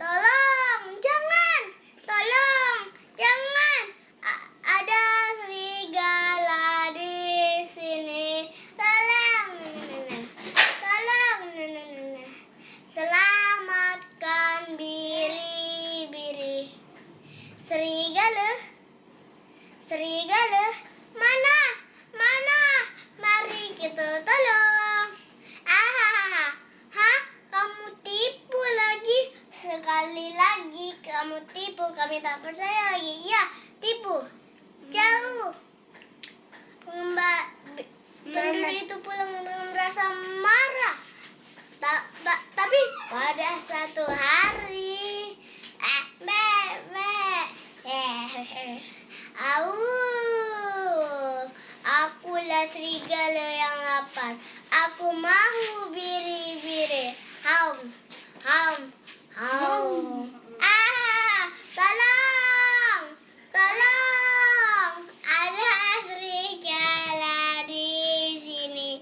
Tolong, jangan. Tolong, jangan. Ada serigala di sini. Tolong. Tolong. Selamatkan biri-biri. Serigala. Serigala. Mana? Mari kita tolong. Kamu tipu lagi. Sekali lagi kamu tipu, kami tak percaya lagi. Ya, tipu. Jauh. Penduduk itu pulang dengan rasa marah. Tapi pada satu hari, akulah serigala yang lapar. Aku mau biri-biri. Tolong. Ada serigala di sini.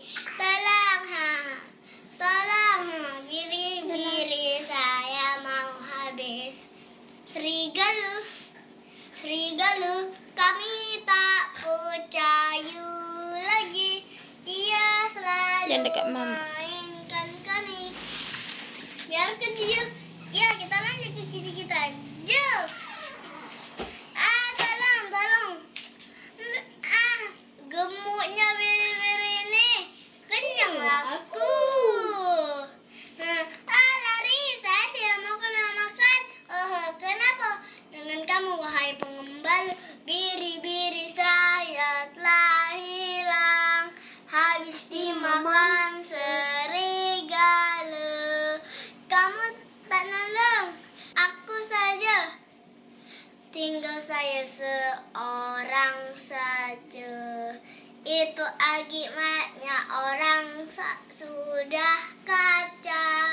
Tolong, biri-biri saya mau habis. Serigala, kami tak percaya lagi. Dia selalu mainkan kami. Biarkan dia. Ya, kita lanjut ke kita. Jauh. Tolong. Gemuknya biri-biri ini. Kenyang aku. Lari, saya tidak mau kena makan. Kenapa? Dengan kamu, wahai pengembala, biri-biri saya telah hilang. Habis dimakan serigala. Kamu tak nolong, aku saja. Tinggal saya seorang saja. Itu akibatnya orang sudah kacau.